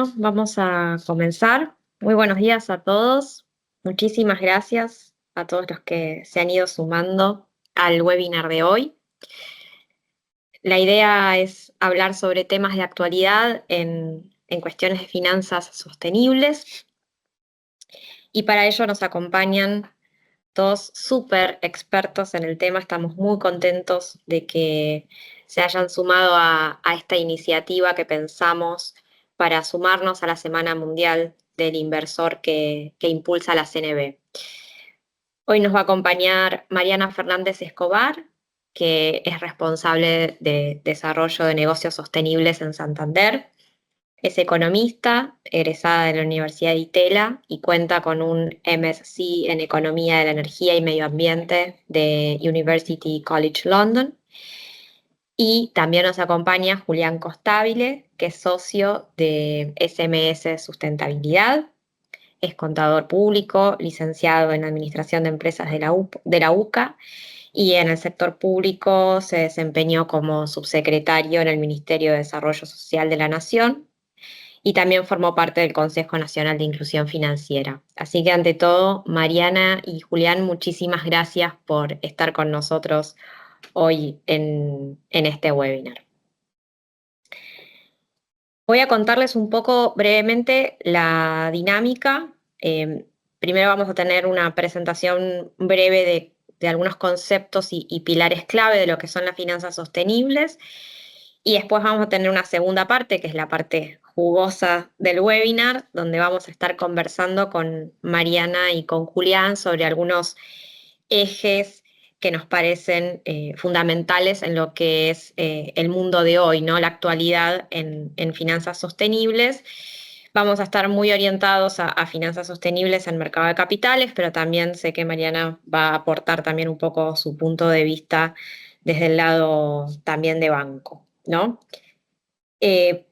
Bueno, vamos a comenzar. Muy buenos días a todos. Muchísimas gracias a todos los que se han ido sumando al webinar de hoy. La idea es hablar sobre temas de actualidad en cuestiones de finanzas sostenibles y para ello nos acompañan dos súper expertos en el tema. Estamos muy contentos de que se hayan sumado a esta iniciativa que pensamos para sumarnos a la Semana Mundial del Inversor que impulsa la CNB. Hoy nos va a acompañar Mariana Fernández Escobar, que es responsable de desarrollo de negocios sostenibles en Santander. Es economista, egresada de la Universidad de Itela y cuenta con un MSc en Economía de la Energía y Medio Ambiente de University College London. Y también nos acompaña Julián Costabile, que es socio de SMS Sustentabilidad. Es contador público, licenciado en Administración de Empresas de la UCA y en el sector público se desempeñó como subsecretario en el Ministerio de Desarrollo Social de la Nación y también formó parte del Consejo Nacional de Inclusión Financiera. Así que ante todo, Mariana y Julián, muchísimas gracias por estar con nosotros hoy en este webinar. Voy a contarles un poco brevemente la dinámica. Primero vamos a tener una presentación breve de algunos conceptos y pilares clave de lo que son las finanzas sostenibles. Y después vamos a tener una segunda parte, que es la parte jugosa del webinar, donde vamos a estar conversando con Mariana y con Julián sobre algunos ejes que nos parecen fundamentales en lo que es el mundo de hoy, ¿no? La actualidad en finanzas sostenibles. Vamos a estar muy orientados a finanzas sostenibles en mercado de capitales, pero también sé que Mariana va a aportar también un poco su punto de vista desde el lado también de banco, ¿no? Eh,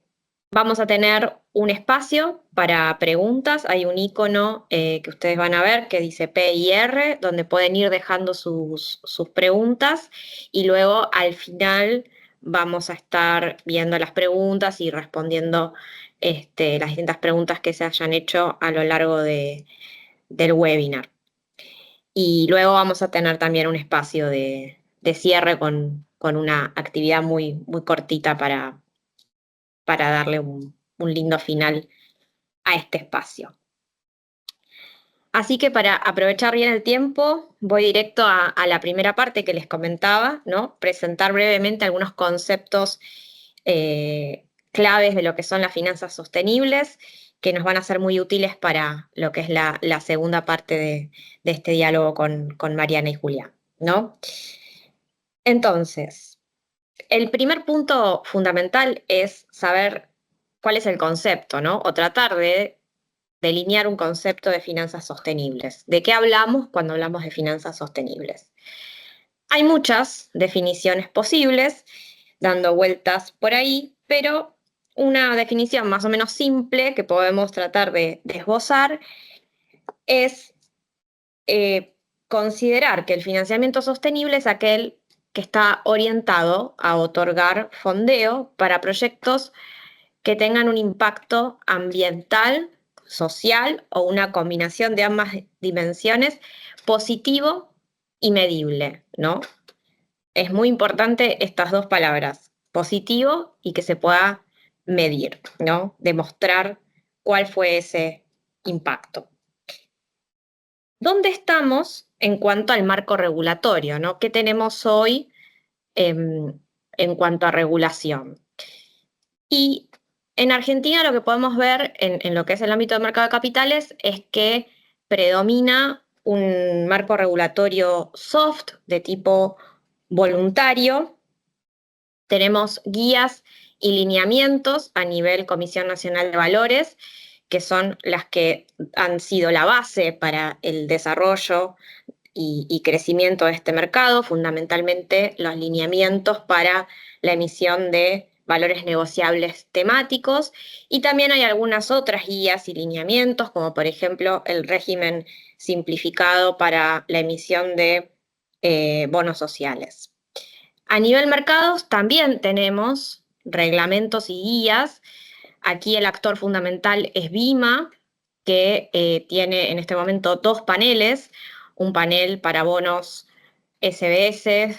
Vamos a tener un espacio para preguntas. Hay un icono que ustedes van a ver que dice P y R, donde pueden ir dejando sus preguntas y luego al final vamos a estar viendo las preguntas y respondiendo las distintas preguntas que se hayan hecho a lo largo del webinar. Y luego vamos a tener también un espacio de cierre con una actividad muy, muy cortita para darle un lindo final a este espacio. Así que para aprovechar bien el tiempo, voy directo a la primera parte que les comentaba, ¿no? Presentar brevemente algunos conceptos claves de lo que son las finanzas sostenibles, que nos van a ser muy útiles para lo que es la segunda parte de este diálogo con Mariana y Julián, ¿no? Entonces, el primer punto fundamental es saber cuál es el concepto, ¿no? O tratar de delinear un concepto de finanzas sostenibles. ¿De qué hablamos cuando hablamos de finanzas sostenibles? Hay muchas definiciones posibles, dando vueltas por ahí, pero una definición más o menos simple que podemos tratar de esbozar es considerar que el financiamiento sostenible es aquel que está orientado a otorgar fondeo para proyectos que tengan un impacto ambiental, social o una combinación de ambas dimensiones positivo y medible, ¿no? Es muy importante estas dos palabras, positivo y que se pueda medir, ¿no? Demostrar cuál fue ese impacto. ¿Dónde estamos en cuanto al marco regulatorio, ¿no? ¿Qué tenemos hoy en cuanto a regulación? Y en Argentina lo que podemos ver en lo que es el ámbito del mercado de capitales es que predomina un marco regulatorio soft de tipo voluntario. Tenemos guías y lineamientos a nivel Comisión Nacional de Valores, que son las que han sido la base para el desarrollo y crecimiento de este mercado, fundamentalmente los lineamientos para la emisión de valores negociables temáticos y también hay algunas otras guías y lineamientos, como por ejemplo el régimen simplificado para la emisión de bonos sociales. A nivel mercados también tenemos reglamentos y guías. Aquí el actor fundamental es Vima, que tiene en este momento dos paneles, un panel para bonos SBS,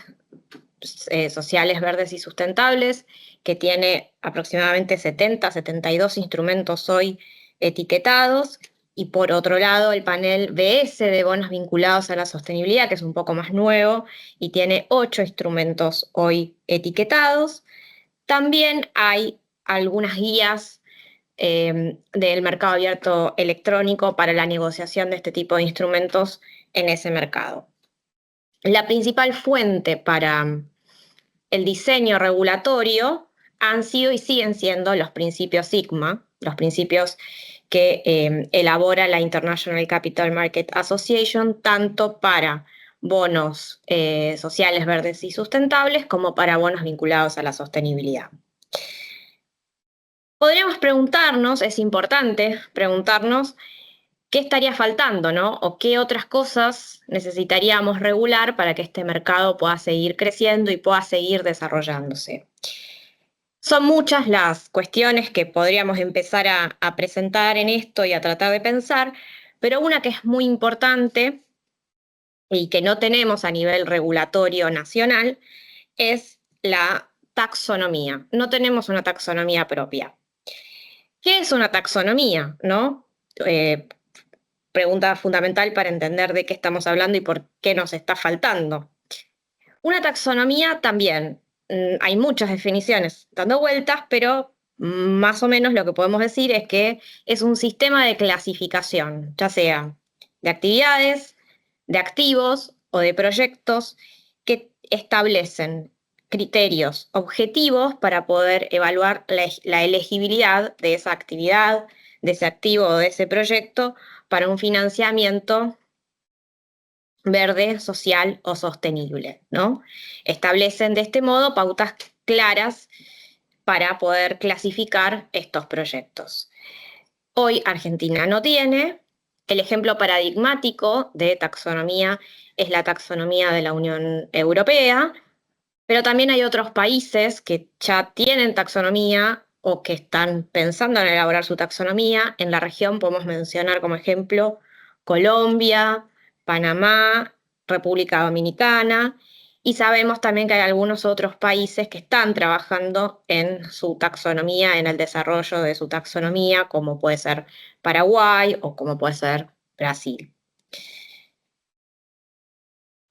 sociales, verdes y sustentables, que tiene aproximadamente 72 instrumentos hoy etiquetados, y por otro lado el panel BS de bonos vinculados a la sostenibilidad, que es un poco más nuevo y tiene 8 instrumentos hoy etiquetados. También hay algunas guías del mercado abierto electrónico para la negociación de este tipo de instrumentos en ese mercado. La principal fuente para el diseño regulatorio han sido y siguen siendo los principios Sigma, los principios que elabora la International Capital Market Association, tanto para bonos sociales, verdes y sustentables, como para bonos vinculados a la sostenibilidad. Podríamos preguntarnos, es importante preguntarnos, ¿qué estaría faltando, no? ¿O qué otras cosas necesitaríamos regular para que este mercado pueda seguir creciendo y pueda seguir desarrollándose? Son muchas las cuestiones que podríamos empezar a presentar en esto y a tratar de pensar, pero una que es muy importante y que no tenemos a nivel regulatorio nacional es la taxonomía. No tenemos una taxonomía propia. ¿Qué es una taxonomía? ¿No? Pregunta fundamental para entender de qué estamos hablando y por qué nos está faltando. Una taxonomía también, hay muchas definiciones dando vueltas, pero más o menos lo que podemos decir es que es un sistema de clasificación, ya sea de actividades, de activos o de proyectos que establecen criterios objetivos para poder evaluar la elegibilidad de esa actividad, de ese activo o de ese proyecto para un financiamiento verde, social o sostenible, ¿no? Establecen de este modo pautas claras para poder clasificar estos proyectos. Hoy Argentina no tiene. El ejemplo paradigmático de taxonomía es la taxonomía de la Unión Europea, pero también hay otros países que ya tienen taxonomía o que están pensando en elaborar su taxonomía. En la región podemos mencionar como ejemplo Colombia, Panamá, República Dominicana, y sabemos también que hay algunos otros países que están trabajando en su taxonomía, en el desarrollo de su taxonomía, como puede ser Paraguay o como puede ser Brasil.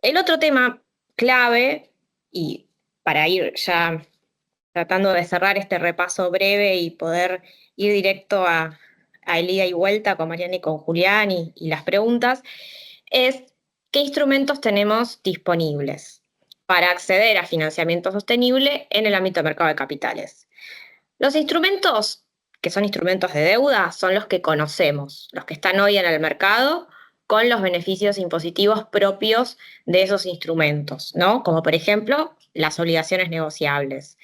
El otro tema clave, y para ir ya tratando de cerrar este repaso breve y poder ir directo a el ida y vuelta con Mariana y con Julián y las preguntas, es qué instrumentos tenemos disponibles para acceder a financiamiento sostenible en el ámbito del mercado de capitales. Los instrumentos, que son instrumentos de deuda, son los que conocemos, los que están hoy en el mercado con los beneficios impositivos propios de esos instrumentos, ¿no? Como por ejemplo las obligaciones negociables.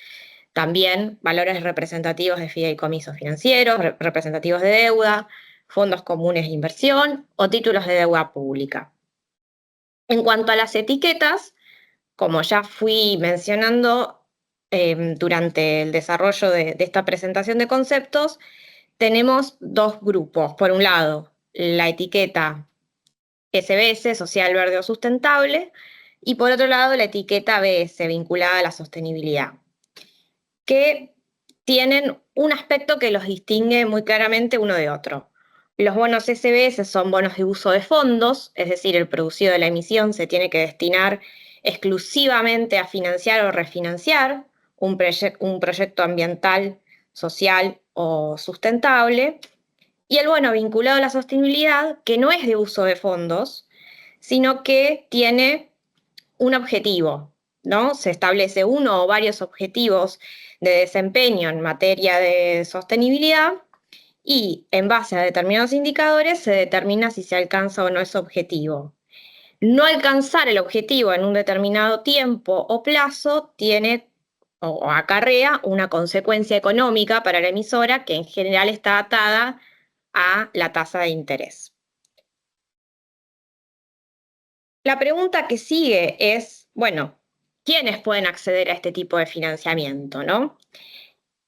También valores representativos de fideicomisos financieros, representativos de deuda, fondos comunes de inversión o títulos de deuda pública. En cuanto a las etiquetas, como ya fui mencionando durante el desarrollo de esta presentación de conceptos, tenemos dos grupos. Por un lado, la etiqueta SBS, social, verde o sustentable, y por otro lado, la etiqueta BS, vinculada a la sostenibilidad, que tienen un aspecto que los distingue muy claramente uno de otro. Los bonos SBS son bonos de uso de fondos, es decir, el producido de la emisión se tiene que destinar exclusivamente a financiar o refinanciar un proyecto ambiental, social o sustentable. Y el bono vinculado a la sostenibilidad, que no es de uso de fondos, sino que tiene un objetivo, ¿no? Se establece uno o varios objetivos de desempeño en materia de sostenibilidad y en base a determinados indicadores se determina si se alcanza o no ese objetivo. No alcanzar el objetivo en un determinado tiempo o plazo tiene o acarrea una consecuencia económica para la emisora que en general está atada a la tasa de interés. La pregunta que sigue es, bueno, ¿quiénes pueden acceder a este tipo de financiamiento, no?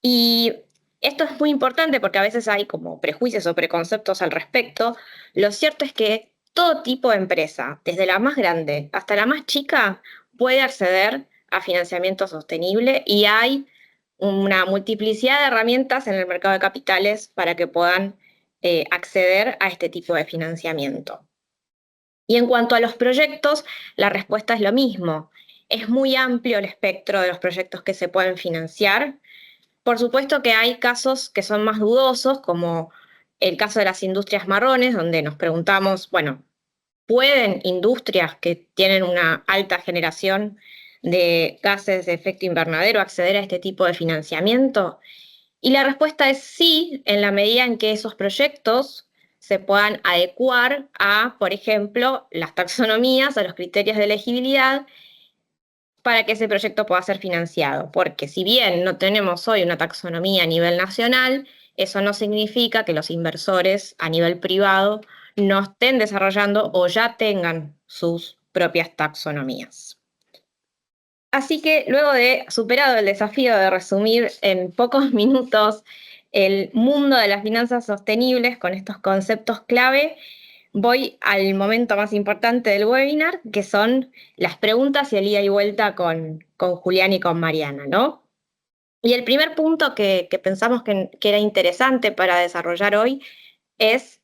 Y Esto es muy importante porque a veces hay como prejuicios o preconceptos al respecto. Lo cierto es que todo tipo de empresa, desde la más grande hasta la más chica, puede acceder a financiamiento sostenible y hay una multiplicidad de herramientas en el mercado de capitales para que puedan acceder a este tipo de financiamiento. Y en cuanto a los proyectos, la respuesta es lo mismo. Es muy amplio el espectro de los proyectos que se pueden financiar. Por supuesto que hay casos que son más dudosos, como el caso de las industrias marrones, donde nos preguntamos, bueno, ¿pueden industrias que tienen una alta generación de gases de efecto invernadero acceder a este tipo de financiamiento? Y la respuesta es sí, en la medida en que esos proyectos se puedan adecuar a, por ejemplo, las taxonomías, a los criterios de elegibilidad para que ese proyecto pueda ser financiado. Porque si bien no tenemos hoy una taxonomía a nivel nacional, eso no significa que los inversores a nivel privado no estén desarrollando o ya tengan sus propias taxonomías. Así que luego de superado el desafío de resumir en pocos minutos el mundo de las finanzas sostenibles con estos conceptos clave, voy al momento más importante del webinar, que son las preguntas y el ida y vuelta con Julián y con Mariana, ¿no? Y el primer punto que pensamos que era interesante para desarrollar hoy es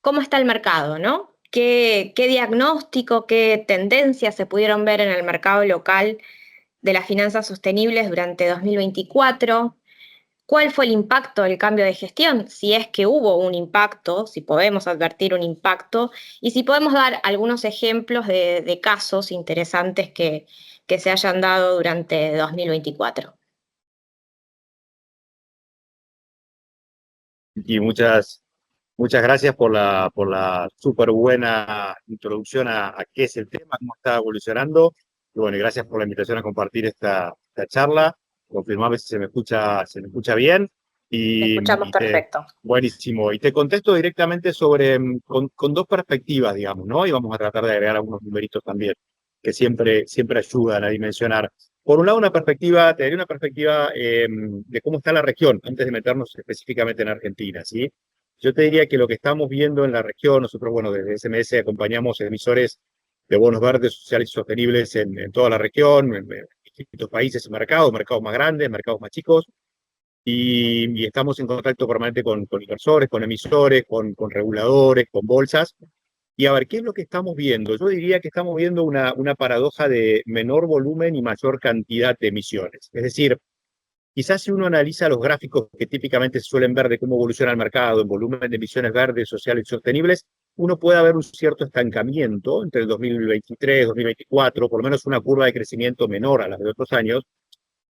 cómo está el mercado, ¿no? ¿Qué diagnóstico, qué tendencias se pudieron ver en el mercado local de las finanzas sostenibles durante 2024? ¿Cuál fue el impacto del cambio de gestión? Si es que hubo un impacto, si podemos advertir un impacto, y si podemos dar algunos ejemplos de casos interesantes que se hayan dado durante 2024. Y muchas gracias por la súper buena introducción a qué es el tema, cómo está evolucionando. Y bueno, y gracias por la invitación a compartir esta charla. Confirmame si se me escucha bien. Te escuchamos Y perfecto. buenísimo. Y te contesto directamente sobre, con dos perspectivas, digamos, ¿no? Y vamos a tratar de agregar algunos numeritos también, que siempre ayudan a dimensionar. Por un lado, te daría una perspectiva de cómo está la región, antes de meternos específicamente en Argentina, ¿sí? Yo te diría que lo que estamos viendo en la región, nosotros, bueno, desde SMS acompañamos emisores de bonos verdes sociales y sostenibles en toda la región, en distintos países y mercados más grandes, mercados más chicos, y estamos en contacto permanente con inversores, con emisores, con reguladores, con bolsas. Y a ver, ¿qué es lo que estamos viendo? Yo diría que estamos viendo una paradoja de menor volumen y mayor cantidad de emisiones. Es decir, quizás si uno analiza los gráficos que típicamente se suelen ver de cómo evoluciona el mercado en volumen de emisiones verdes, sociales y sostenibles, uno puede ver un cierto estancamiento entre el 2023 y 2024, por lo menos una curva de crecimiento menor a las de otros años,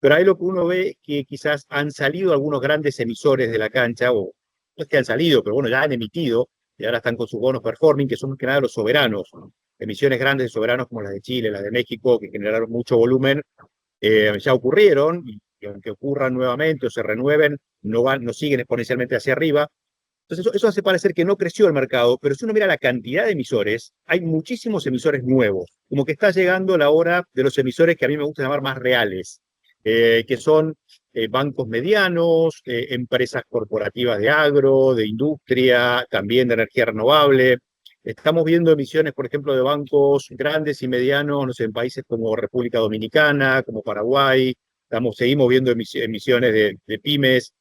pero ahí lo que uno ve es que quizás han salido algunos grandes emisores de la cancha, o no es que han salido, pero bueno, ya han emitido, y ahora están con sus bonos performing, que son más que nada los soberanos, ¿no? Emisiones grandes de soberanos como las de Chile, las de México, que generaron mucho volumen, ya ocurrieron, y aunque ocurran nuevamente o se renueven, no siguen exponencialmente hacia arriba. Entonces eso hace parecer que no creció el mercado, pero si uno mira la cantidad de emisores, hay muchísimos emisores nuevos, como que está llegando la hora de los emisores que a mí me gusta llamar más reales, que son bancos medianos, empresas corporativas de agro, de industria, también de energía renovable. Estamos viendo emisiones, por ejemplo, de bancos grandes y medianos, no sé, en países como República Dominicana, como Paraguay. Seguimos viendo emisiones de pymes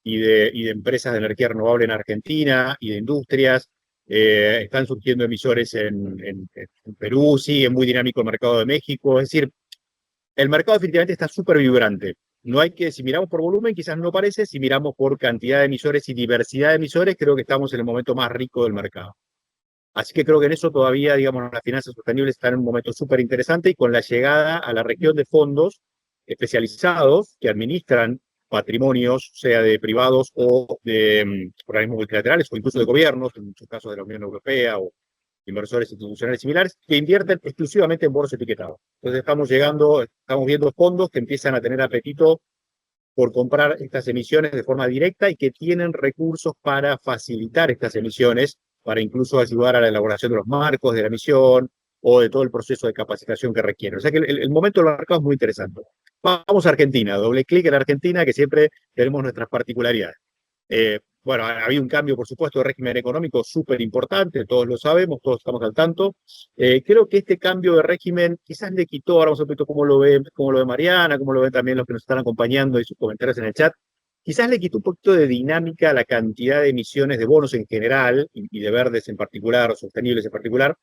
y de empresas de energía renovable en Argentina y de industrias. Están surgiendo emisores en Perú, sigue muy dinámico el mercado de México. Es decir, el mercado definitivamente está súper vibrante. No hay que, si miramos por volumen, quizás no parece, si miramos por cantidad de emisores y diversidad de emisores, creo que estamos en el momento más rico del mercado. Así que creo que en eso todavía, digamos, las finanzas sostenibles están en un momento súper interesante y con la llegada a la región de fondos especializados que administran patrimonios, sea de privados o de organismos multilaterales o incluso de gobiernos, en muchos casos de la Unión Europea o inversores institucionales similares, que invierten exclusivamente en bonos etiquetados. Entonces estamos viendo fondos que empiezan a tener apetito por comprar estas emisiones de forma directa y que tienen recursos para facilitar estas emisiones, para incluso ayudar a la elaboración de los marcos de la emisión o de todo el proceso de capacitación que requiere. O sea que el momento del mercado es muy interesante. Vamos a Argentina, doble clic en Argentina, que siempre tenemos nuestras particularidades. Bueno, ha habido un cambio, por supuesto, de régimen económico súper importante, todos lo sabemos, todos estamos al tanto. Creo que este cambio de régimen quizás le quitó, ahora vamos a ver cómo lo ve Mariana, cómo lo ven también los que nos están acompañando y sus comentarios en el chat. Quizás le quitó un poquito de dinámica a la cantidad de emisiones de bonos en general y de verdes en particular o sostenibles en particular,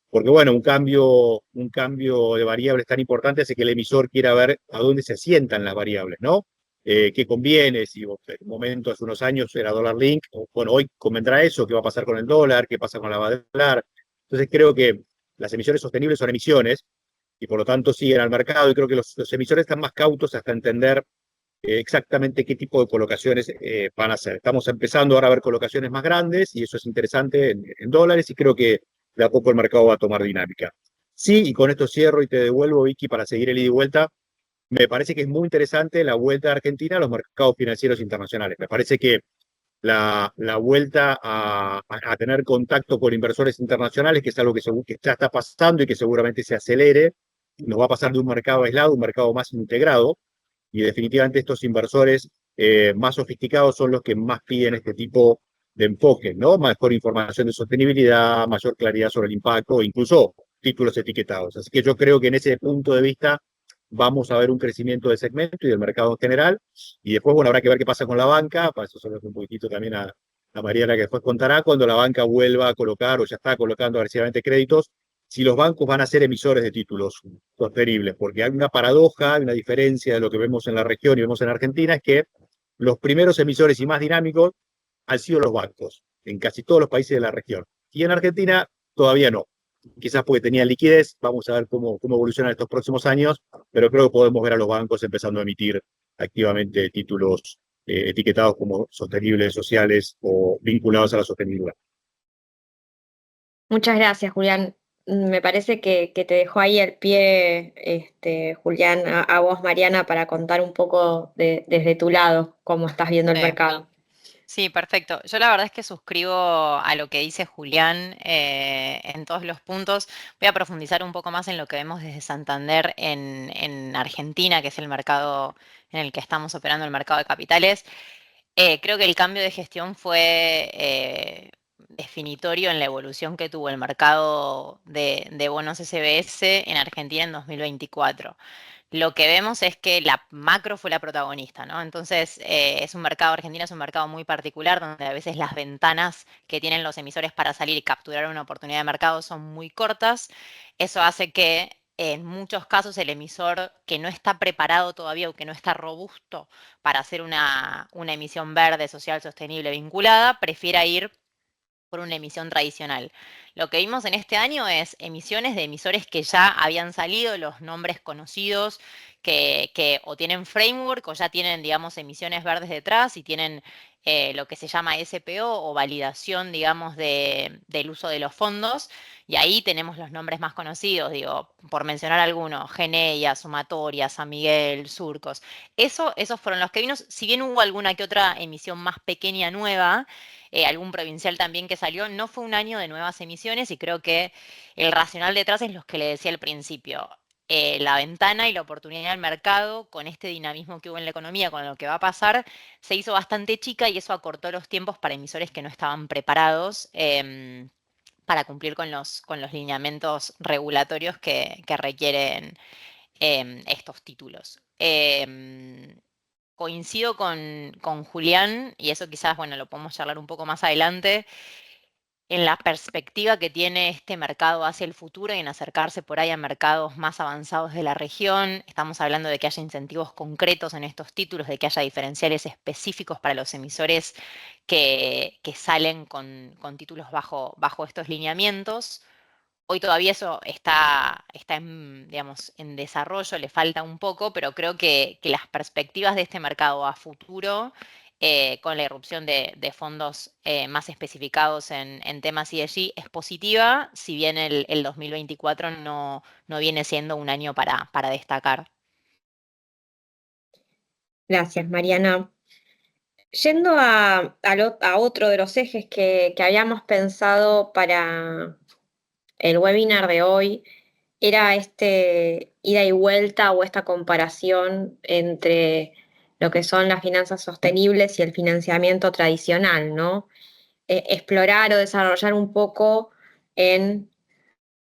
porque bueno, un cambio de variables tan importante hace que el emisor quiera ver a dónde se asientan las variables, ¿no? ¿Qué conviene? Si en un momento, hace unos años, era dólar link, bueno, hoy convendrá eso, qué va a pasar con el dólar, qué pasa con la dólar. Entonces creo que las emisiones sostenibles son emisiones y por lo tanto siguen al mercado y creo que los emisores están más cautos hasta entender exactamente qué tipo de colocaciones van a hacer. Estamos empezando ahora a ver colocaciones más grandes y eso es interesante en dólares y creo que de a poco el mercado va a tomar dinámica. Sí, y con esto cierro y te devuelvo, Vicky, para seguir el ida y vuelta. Me parece que es muy interesante la vuelta de Argentina a los mercados financieros internacionales. Me parece que la vuelta a tener contacto con inversores internacionales, que es algo que ya está pasando y que seguramente se acelere, nos va a pasar de un mercado aislado a un mercado más integrado y definitivamente estos inversores más sofisticados son los que más piden este tipo de enfoque, ¿no? Mejor información de sostenibilidad, mayor claridad sobre el impacto, incluso títulos etiquetados. Así que yo creo que en ese punto de vista vamos a ver un crecimiento del segmento y del mercado en general. Y después, bueno, habrá que ver qué pasa con la banca, para eso solo un poquitito también a Mariana que después contará, cuando la banca vuelva a colocar o ya está colocando agresivamente créditos, si los bancos van a ser emisores de títulos sostenibles, porque hay una paradoja, hay una diferencia de lo que vemos en la región y vemos en Argentina, es que los primeros emisores y más dinámicos han sido los bancos, en casi todos los países de la región. Y en Argentina todavía no. Quizás porque tenían liquidez, vamos a ver cómo evolucionan estos próximos años, pero creo que podemos ver a los bancos empezando a emitir activamente títulos etiquetados como sostenibles, sociales o vinculados a la sostenibilidad. Muchas gracias, Julián. Me parece que te dejo ahí el pie, Julián, a vos, Mariana, para contar un poco desde tu lado cómo estás viendo el Sí. mercado. Sí, perfecto. Yo la verdad es que suscribo a lo que dice Julián en todos los puntos. Voy a profundizar un poco más en lo que vemos desde Santander en Argentina, que es el mercado en el que estamos operando, el mercado de capitales. Creo que el cambio de gestión fue definitorio en la evolución que tuvo el mercado de bonos SBS en Argentina en 2024. Lo que vemos es que la macro fue la protagonista, ¿no? Entonces, es un mercado, Argentina es un mercado muy particular, donde a veces las ventanas que tienen los emisores para salir y capturar una oportunidad de mercado son muy cortas. Eso hace que en muchos casos el emisor que no está preparado todavía o que no está robusto para hacer una emisión verde, social, sostenible, vinculada, prefiera ir por una emisión tradicional. Lo que vimos en este año es emisiones de emisores que ya habían salido, los nombres conocidos, que o tienen framework o ya tienen, digamos, emisiones verdes detrás y tienen lo que se llama SPO o validación, digamos, del uso de los fondos. Y ahí tenemos los nombres más conocidos, digo, por mencionar algunos, Geneia, Sumatoria, San Miguel, Surcos. Esos fueron los que vimos. Si bien hubo alguna que otra emisión más pequeña nueva, algún provincial también que salió, no fue un año de nuevas emisiones y creo que el racional detrás es lo que le decía al principio. La ventana y la oportunidad del mercado, con este dinamismo que hubo en la economía, con lo que va a pasar, se hizo bastante chica y eso acortó los tiempos para emisores que no estaban preparados para cumplir con los lineamientos regulatorios que requieren estos títulos. Coincido con Julián, y eso quizás, bueno, lo podemos charlar un poco más adelante, en la perspectiva que tiene este mercado hacia el futuro y en acercarse por ahí a mercados más avanzados de la región. Estamos hablando de que haya incentivos concretos en estos títulos, de que haya diferenciales específicos para los emisores que salen con títulos bajo estos lineamientos. Hoy todavía eso está en, digamos, en desarrollo, le falta un poco, pero creo que las perspectivas de este mercado a futuro, con la irrupción de fondos más especificados en temas ESG, es positiva, si bien el 2024 no viene siendo un año para destacar. Gracias, Mariana. Yendo a otro de los ejes que habíamos pensado para el webinar de hoy, era este ida y vuelta o esta comparación entre lo que son las finanzas sostenibles y el financiamiento tradicional, ¿no? Explorar o desarrollar un poco en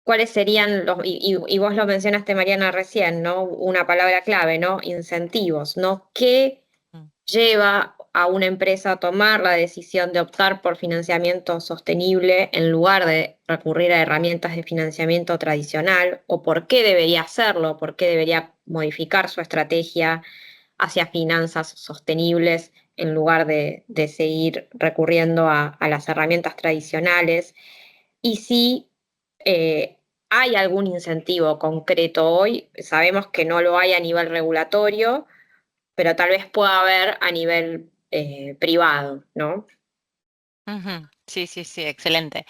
cuáles serían los, y vos lo mencionaste, Mariana, recién, ¿no? Una palabra clave, ¿no? Incentivos, ¿no? ¿Qué Mm. lleva a una empresa a tomar la decisión de optar por financiamiento sostenible en lugar de recurrir a herramientas de financiamiento tradicional? ¿O por qué debería hacerlo? ¿Por qué debería modificar su estrategia hacia finanzas sostenibles en lugar de seguir recurriendo a las herramientas tradicionales? Y si hay algún incentivo concreto hoy, sabemos que no lo hay a nivel regulatorio, pero tal vez pueda haber a nivel privado, ¿no? Ujú. Sí, sí, sí, excelente.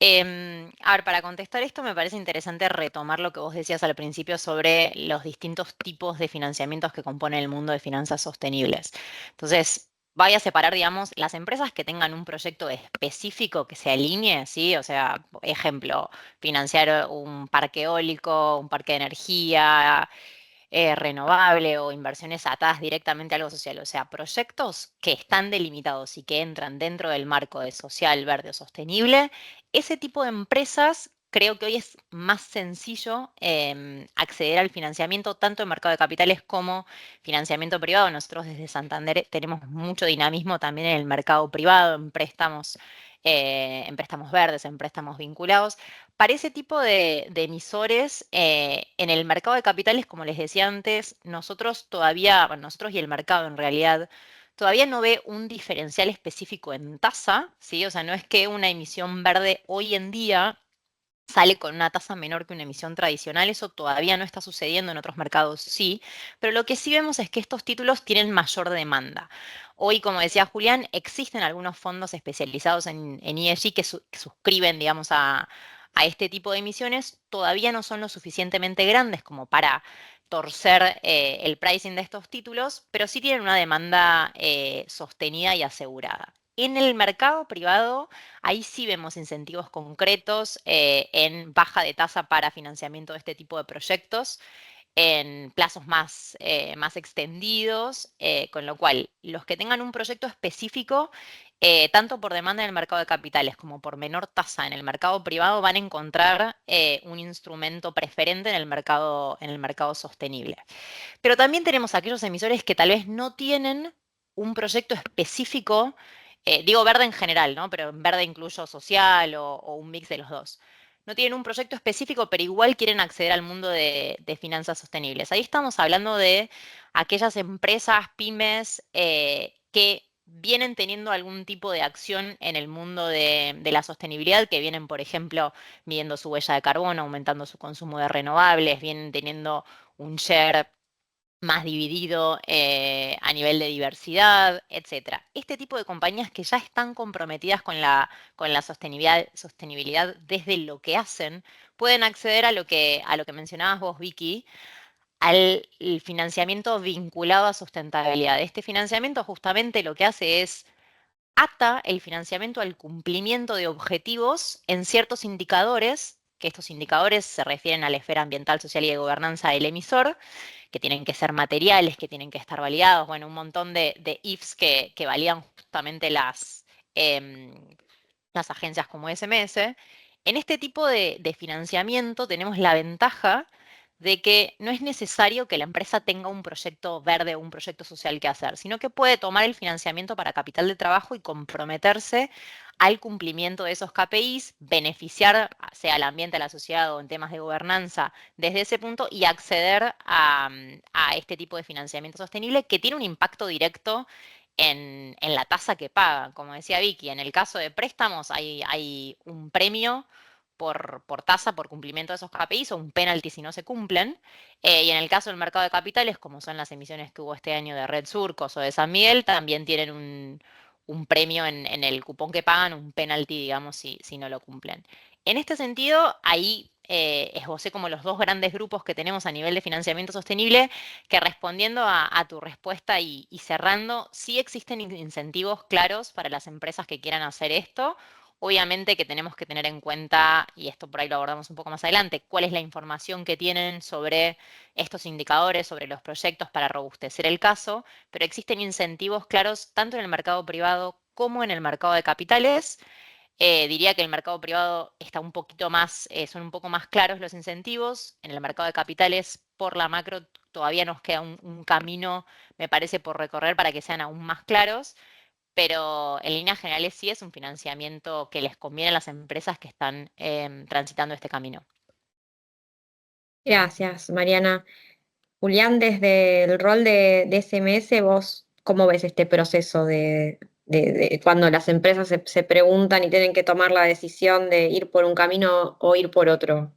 A ver, para contestar esto me parece interesante retomar lo que vos decías al principio sobre los distintos tipos de financiamientos que componen el mundo de finanzas sostenibles. Entonces, voy a separar, digamos, las empresas que tengan un proyecto específico que se alinee, ¿sí? O sea, ejemplo, financiar un parque eólico, un parque de energía, renovable o inversiones atadas directamente a algo social. O sea, proyectos que están delimitados y que entran dentro del marco de social, verde o sostenible, ese tipo de empresas creo que hoy es más sencillo acceder al financiamiento tanto en mercado de capitales como financiamiento privado. Nosotros desde Santander tenemos mucho dinamismo también en el mercado privado, en préstamos verdes, en préstamos vinculados. Para ese tipo de emisores, en el mercado de capitales, como les decía antes, nosotros todavía, bueno, nosotros y el mercado en realidad, todavía no ve un diferencial específico en tasa, ¿sí? O sea, no es que una emisión verde hoy en día sale con una tasa menor que una emisión tradicional, eso todavía no está sucediendo en otros mercados, sí, pero lo que sí vemos es que estos títulos tienen mayor demanda. Hoy, como decía Julián, existen algunos fondos especializados en ESG que suscriben, digamos, a este tipo de emisiones, todavía no son lo suficientemente grandes como para torcer el pricing de estos títulos, pero sí tienen una demanda sostenida y asegurada. En el mercado privado, ahí sí vemos incentivos concretos en baja de tasa para financiamiento de este tipo de proyectos en plazos más extendidos, con lo cual los que tengan un proyecto específico, tanto por demanda en el mercado de capitales como por menor tasa en el mercado privado, van a encontrar un instrumento preferente en el mercado sostenible. Pero también tenemos aquellos emisores que tal vez no tienen un proyecto específico, digo verde en general, ¿no? Pero en verde incluyo social o un mix de los dos. No tienen un proyecto específico, pero igual quieren acceder al mundo de finanzas sostenibles. Ahí estamos hablando de aquellas empresas, pymes, que vienen teniendo algún tipo de acción en el mundo de la sostenibilidad, que vienen, por ejemplo, midiendo su huella de carbono, aumentando su consumo de renovables, vienen teniendo un share más dividido a nivel de diversidad, etcétera. Este tipo de compañías que ya están comprometidas con la sostenibilidad desde lo que hacen, pueden acceder a lo que mencionabas vos, Vicky, al el financiamiento vinculado a sustentabilidad. Este financiamiento justamente lo que hace es ata el financiamiento al cumplimiento de objetivos en ciertos indicadores, que estos indicadores se refieren a la esfera ambiental, social y de gobernanza del emisor, que tienen que ser materiales, que tienen que estar validados, bueno, un montón de ifs que validan justamente em, las agencias como SMS. En este tipo de financiamiento tenemos la ventaja de que no es necesario que la empresa tenga un proyecto verde o un proyecto social que hacer, sino que puede tomar el financiamiento para capital de trabajo y comprometerse al cumplimiento de esos KPIs, beneficiar sea al ambiente, a la sociedad o en temas de gobernanza desde ese punto y acceder a este tipo de financiamiento sostenible que tiene un impacto directo en la tasa que paga. Como decía Vicky, en el caso de préstamos hay un premio por tasa, por cumplimiento de esos KPIs o un penalty si no se cumplen. Y en el caso del mercado de capitales, como son las emisiones que hubo este año de Red Surcos o de San Miguel, también tienen un premio en el cupón que pagan, un penalty, digamos, si no lo cumplen. En este sentido, ahí esbocé como los dos grandes grupos que tenemos a nivel de financiamiento sostenible, que respondiendo a tu respuesta y cerrando, sí existen incentivos claros para las empresas que quieran hacer esto. Obviamente que tenemos que tener en cuenta, y esto por ahí lo abordamos un poco más adelante, cuál es la información que tienen sobre estos indicadores, sobre los proyectos para robustecer el caso, pero existen incentivos claros tanto en el mercado privado como en el mercado de capitales. Diría que el mercado privado está un poquito más, son un poco más claros los incentivos. En el mercado de capitales, por la macro, todavía nos queda un camino, me parece, por recorrer para que sean aún más claros, pero en líneas generales sí es un financiamiento que les conviene a las empresas que están transitando este camino. Gracias, Mariana. Julián, desde el rol de SMS, ¿vos cómo ves este proceso de cuando las empresas se preguntan y tienen que tomar la decisión de ir por un camino o ir por otro?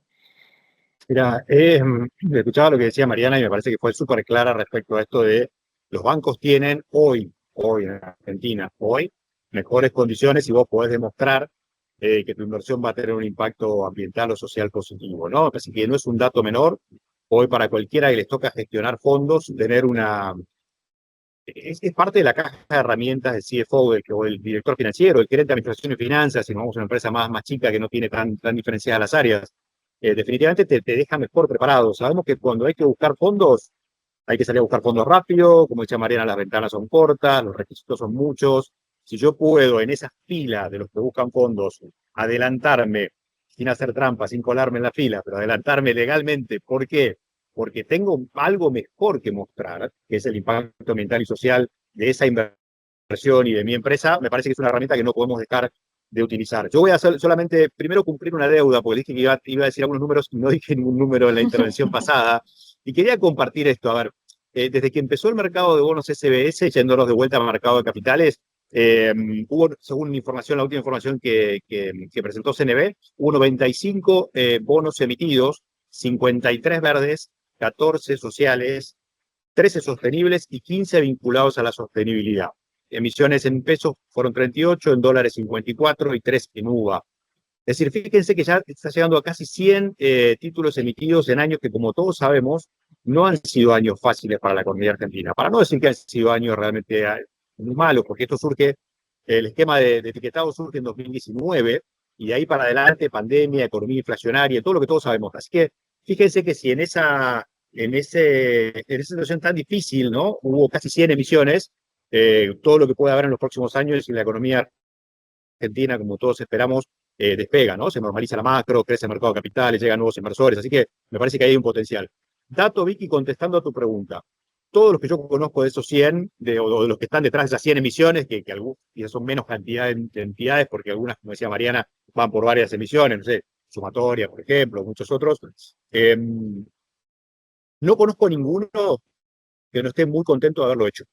Mira, escuchaba lo que decía Mariana y me parece que fue súper clara respecto a esto de los bancos tienen hoy en Argentina, hoy, mejores condiciones y vos podés demostrar que tu inversión va a tener un impacto ambiental o social positivo, ¿no? Así que no es un dato menor. Hoy para cualquiera que les toca gestionar fondos, tener es parte de la caja de herramientas del CFO, o el director financiero, el gerente de administración y finanzas, si nos vamos a una empresa más chica que no tiene tan diferenciadas las áreas, definitivamente te deja mejor preparado. Sabemos que cuando hay que buscar fondos, hay que salir a buscar fondos rápido, como decía Mariana, las ventanas son cortas, los requisitos son muchos. Si yo puedo en esa fila de los que buscan fondos adelantarme, sin hacer trampa, sin colarme en la fila, pero adelantarme legalmente, ¿por qué? Porque tengo algo mejor que mostrar, que es el impacto ambiental y social de esa inversión y de mi empresa, me parece que es una herramienta que no podemos dejar de utilizar. Yo voy a hacer solamente, primero cumplir una deuda, porque dije que iba a decir algunos números y no dije ningún número en la intervención pasada, y quería compartir esto. A ver, desde que empezó el mercado de bonos SBS, yéndonos de vuelta al mercado de capitales, hubo, según información, la última información que presentó CNB, hubo 95 bonos emitidos, 53 verdes, 14 sociales, 13 sostenibles y 15 vinculados a la sostenibilidad. Emisiones en pesos fueron 38, en dólares 54 y 3 en UVA. Es decir, fíjense que ya está llegando a casi 100 títulos emitidos en años que, como todos sabemos, no han sido años fáciles para la economía argentina. Para no decir que han sido años realmente muy malos, porque esto surge, el esquema de etiquetado surge en 2019 y de ahí para adelante, pandemia, economía inflacionaria, todo lo que todos sabemos. Así que fíjense que si en esa situación tan difícil, ¿no? Hubo casi 100 emisiones, todo lo que puede haber en los próximos años y la economía Argentina, como todos esperamos, despega, ¿no? Se normaliza la macro, crece el mercado de capitales, llegan nuevos inversores, así que me parece que hay un potencial. Dato, Vicky, contestando a tu pregunta. Todos los que yo conozco de esos 100, o de los que están detrás de esas 100 emisiones, que algunos son menos cantidad de entidades, porque algunas, como decía Mariana, van por varias emisiones, no sé, Sumatoria, por ejemplo, muchos otros. No conozco ninguno que no esté muy contento de haberlo hecho.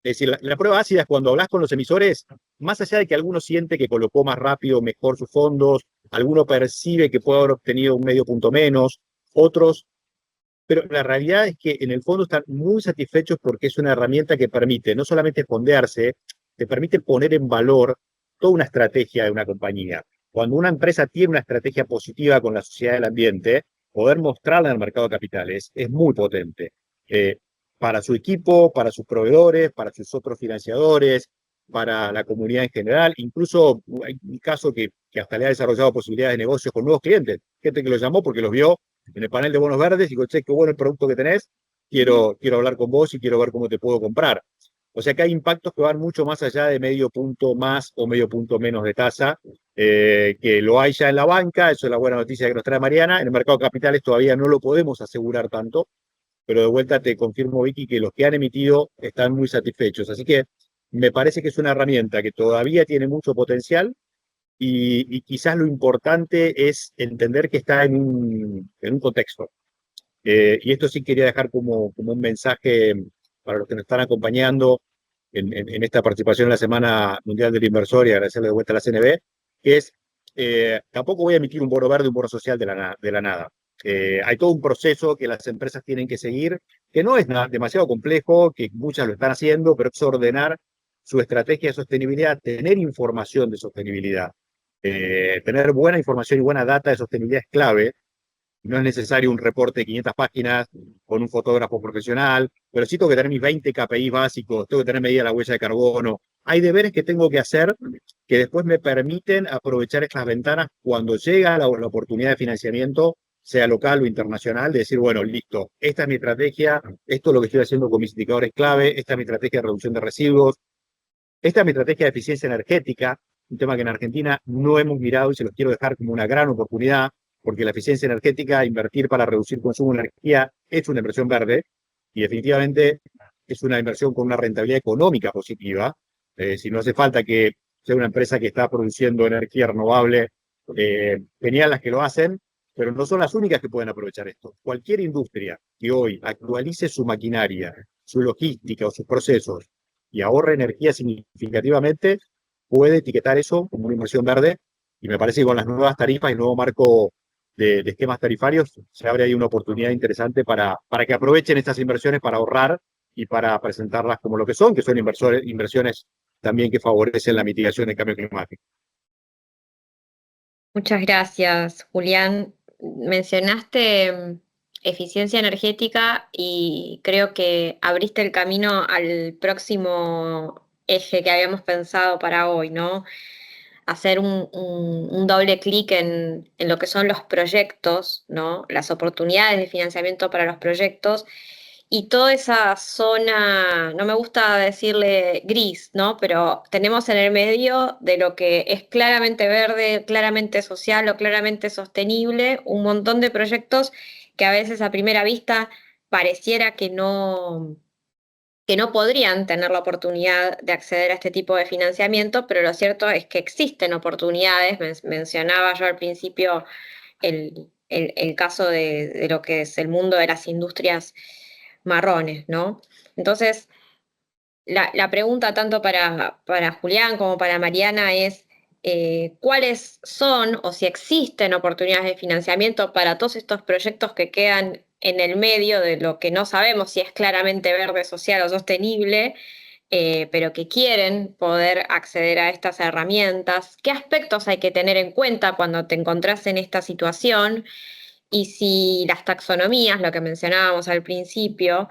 Es decir, la prueba ácida es cuando hablas con los emisores, más allá de que alguno siente que colocó más rápido, mejor sus fondos, alguno percibe que puede haber obtenido un medio punto menos, otros, pero la realidad es que en el fondo están muy satisfechos porque es una herramienta que permite no solamente fondearse, te permite poner en valor toda una estrategia de una compañía. Cuando una empresa tiene una estrategia positiva con la sociedad del ambiente, poder mostrarla en el mercado de capitales es muy potente. Eh, para su equipo, para sus proveedores, para sus otros financiadores, para la comunidad en general. Incluso hay un caso que hasta le ha desarrollado posibilidades de negocio con nuevos clientes. Gente que lo llamó porque los vio en el panel de bonos verdes y digo, che, qué bueno el producto que tenés, quiero hablar con vos y quiero ver cómo te puedo comprar. O sea que hay impactos que van mucho más allá de medio punto más o medio punto menos de tasa, que lo hay ya en la banca, eso es la buena noticia que nos trae Mariana. En el mercado de capitales todavía no lo podemos asegurar tanto, pero de vuelta te confirmo, Vicky, que los que han emitido están muy satisfechos. Así que me parece que es una herramienta que todavía tiene mucho potencial y quizás lo importante es entender que está en un contexto. Y esto sí quería dejar como un mensaje para los que nos están acompañando en esta participación en la Semana Mundial del Inversor y agradecerle de vuelta a la CNB, que es, tampoco voy a emitir un bono verde, un bono social de la nada. Hay todo un proceso que las empresas tienen que seguir, que no es demasiado complejo, que muchas lo están haciendo, pero es ordenar su estrategia de sostenibilidad, tener información de sostenibilidad. Tener buena información y buena data de sostenibilidad es clave, No es necesario un reporte de 500 páginas con un fotógrafo profesional, pero sí tengo que tener mis 20 KPIs básicos, tengo que tener medida la huella de carbono. Hay deberes que tengo que hacer que después me permiten aprovechar estas ventanas cuando llega la oportunidad de financiamiento, sea local o internacional, de decir, bueno, listo, esta es mi estrategia, esto es lo que estoy haciendo con mis indicadores clave, esta es mi estrategia de reducción de residuos, esta es mi estrategia de eficiencia energética, un tema que en Argentina no hemos mirado y se los quiero dejar como una gran oportunidad, porque la eficiencia energética, invertir para reducir consumo de energía, es una inversión verde y definitivamente es una inversión con una rentabilidad económica positiva. Si no hace falta que sea una empresa que está produciendo energía renovable, genial las que lo hacen, pero no son las únicas que pueden aprovechar esto. Cualquier industria que hoy actualice su maquinaria, su logística o sus procesos y ahorre energía significativamente, puede etiquetar eso como una inversión verde. Y me parece que con las nuevas tarifas y el nuevo marco de esquemas tarifarios se abre ahí una oportunidad interesante para que aprovechen estas inversiones para ahorrar y para presentarlas como lo que son inversiones también que favorecen la mitigación del cambio climático. Muchas gracias, Julián. Mencionaste eficiencia energética y creo que abriste el camino al próximo eje que habíamos pensado para hoy, ¿no? Hacer un doble clic en lo que son los proyectos, ¿no? Las oportunidades de financiamiento para los proyectos y toda esa zona, no me gusta decirle gris, ¿no? Pero tenemos en el medio de lo que es claramente verde, claramente social o claramente sostenible, un montón de proyectos que a veces a primera vista pareciera que no podrían tener la oportunidad de acceder a este tipo de financiamiento, pero lo cierto es que existen oportunidades. Mencionaba yo al principio el caso de lo que es el mundo de las industrias marrones, ¿no? Entonces, la pregunta tanto para Julián como para Mariana es cuáles son o si existen oportunidades de financiamiento para todos estos proyectos que quedan en el medio de lo que no sabemos si es claramente verde, social o sostenible, pero que quieren poder acceder a estas herramientas. ¿Qué aspectos hay que tener en cuenta cuando te encontrás en esta situación? Y si las taxonomías, lo que mencionábamos al principio,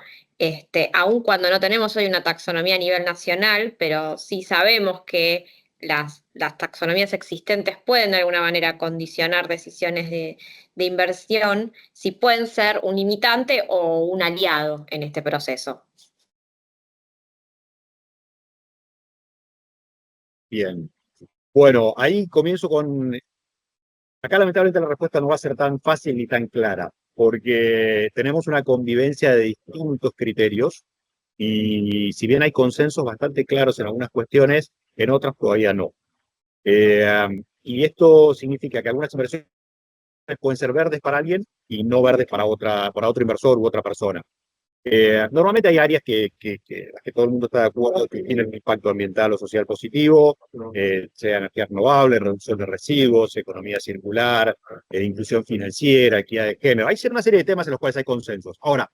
aun cuando no tenemos hoy una taxonomía a nivel nacional, pero sí sabemos que las taxonomías existentes pueden de alguna manera condicionar decisiones de inversión, si pueden ser un limitante o un aliado en este proceso. Bien. Bueno, ahí comienzo con... Acá lamentablemente la respuesta no va a ser tan fácil ni tan clara, porque tenemos una convivencia de distintos criterios y si bien hay consensos bastante claros en algunas cuestiones, en otras todavía no. Y esto significa que algunas inversiones pueden ser verdes para alguien y no verdes para otro inversor u otra persona. Normalmente hay áreas que todo el mundo está de acuerdo que tienen un impacto ambiental o social positivo, sea energía renovable, reducción de residuos, economía circular, inclusión financiera, equidad de género. Hay una serie de temas en los cuales hay consensos. Ahora,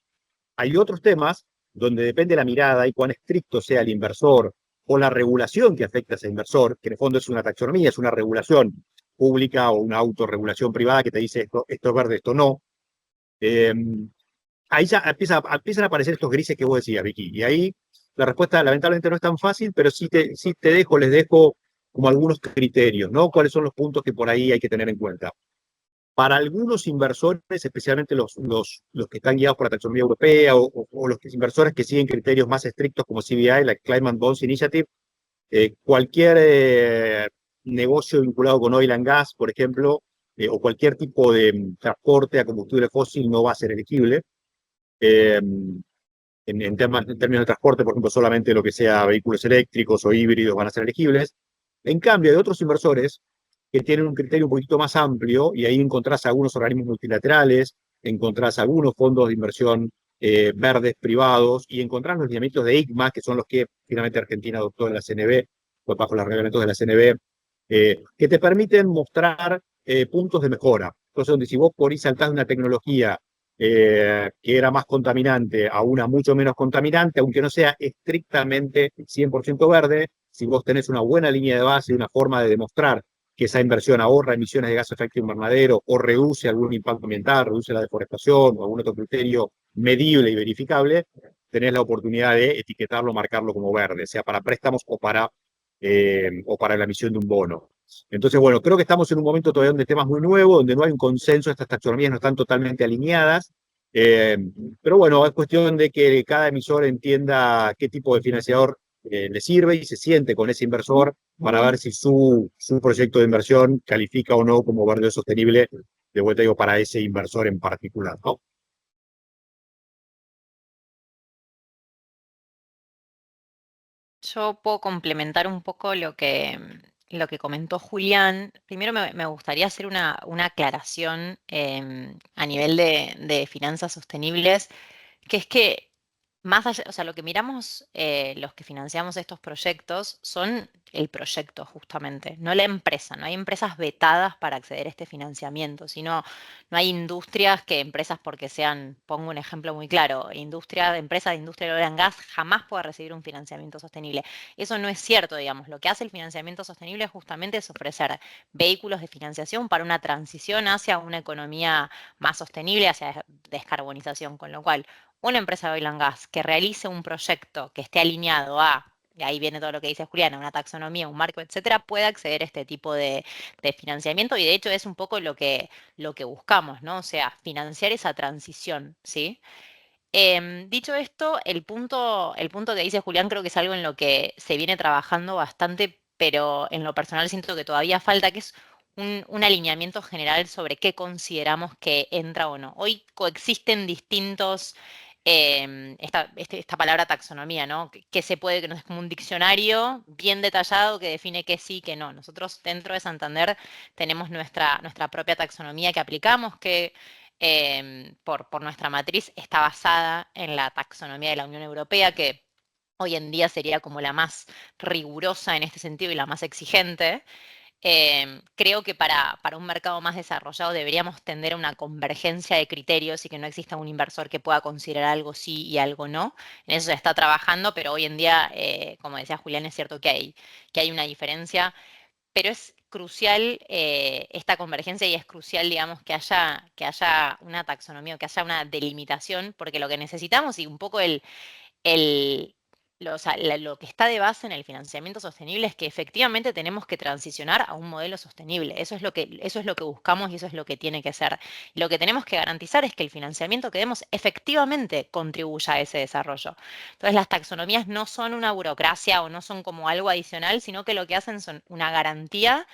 hay otros temas donde depende la mirada y cuán estricto sea el inversor o la regulación que afecta a ese inversor, que en el fondo es una taxonomía, es una regulación pública o una autorregulación privada que te dice esto es verde, esto no. Eh, Ahí ya empiezan a aparecer estos grises que vos decías, Vicky. Y ahí la respuesta lamentablemente no es tan fácil, pero les dejo como algunos criterios, ¿no? ¿Cuáles son los puntos que por ahí hay que tener en cuenta? Para algunos inversores, especialmente los que están guiados por la taxonomía europea o los inversores que siguen criterios más estrictos como CBI, la Climate Bonds Initiative, cualquier negocio vinculado con oil and gas, por ejemplo, o cualquier tipo de transporte a combustible fósil no va a ser elegible. En términos de transporte, por ejemplo, solamente lo que sea vehículos eléctricos o híbridos van a ser elegibles. En cambio, hay otros inversores que tienen un criterio un poquito más amplio y ahí encontrás algunos organismos multilaterales, encontrás algunos fondos de inversión verdes privados y encontrás los lineamientos de ICMA, que son los que finalmente Argentina adoptó en la CNB, bajo los reglamentos de la CNB, que te permiten mostrar puntos de mejora. Entonces, donde si vos por ahí saltás de una tecnología que era más contaminante a una mucho menos contaminante, aunque no sea estrictamente 100% verde, si vos tenés una buena línea de base y una forma de demostrar que esa inversión ahorra emisiones de gas de efecto invernadero o reduce algún impacto ambiental, reduce la deforestación o algún otro criterio medible y verificable, tenés la oportunidad de etiquetarlo, marcarlo como verde, sea para préstamos o para la emisión de un bono. Entonces, bueno, creo que estamos en un momento todavía donde el tema es muy nuevo, donde no hay un consenso, estas taxonomías no están totalmente alineadas, eh, pero bueno, es cuestión de que cada emisor entienda qué tipo de financiador le sirve y se siente con ese inversor para ver si su proyecto de inversión califica o no como verde o sostenible, de vuelta digo, para ese inversor en particular, ¿no? Yo puedo complementar un poco lo que comentó Julián. Primero me gustaría hacer una aclaración a nivel de finanzas sostenibles, que es que más allá, o sea, lo que miramos los que financiamos estos proyectos son el proyecto justamente, no la empresa. No hay empresas vetadas para acceder a este financiamiento, sino no hay industrias que empresas porque sean, pongo un ejemplo muy claro, empresa de industria de oil and gas jamás puede recibir un financiamiento sostenible. Eso no es cierto, digamos. Lo que hace el financiamiento sostenible justamente es ofrecer vehículos de financiación para una transición hacia una economía más sostenible, hacia descarbonización, con lo cual una empresa de oil and gas que realice un proyecto que esté alineado a, y ahí viene todo lo que dice Juliana, una taxonomía, un marco, etcétera, puede acceder a este tipo de financiamiento y de hecho es un poco lo que buscamos, ¿no? O sea, financiar esa transición, ¿sí? Dicho esto, el punto que dice Julián creo que es algo en lo que se viene trabajando bastante, pero en lo personal siento que todavía falta, que es un alineamiento general sobre qué consideramos que entra o no. Hoy coexisten distintos, esta palabra taxonomía, ¿no? Que se puede, que no es como un diccionario bien detallado que define qué sí, qué no. Nosotros dentro de Santander tenemos nuestra propia taxonomía que aplicamos, que por nuestra matriz está basada en la taxonomía de la Unión Europea, que hoy en día sería como la más rigurosa en este sentido y la más exigente. Creo que para un mercado más desarrollado deberíamos tender a una convergencia de criterios y que no exista un inversor que pueda considerar algo sí y algo no. En eso se está trabajando, pero hoy en día, como decía Julián, es cierto que hay una diferencia, pero es crucial esta convergencia y es crucial, digamos, que haya una taxonomía, que haya una delimitación, porque lo que necesitamos y un poco el, o sea, lo que está de base en el financiamiento sostenible es que efectivamente tenemos que transicionar a un modelo sostenible. Eso es lo que buscamos y eso es lo que tiene que ser. Lo que tenemos que garantizar es que el financiamiento que demos efectivamente contribuya a ese desarrollo. Entonces, las taxonomías no son una burocracia o no son como algo adicional, sino que lo que hacen son una garantía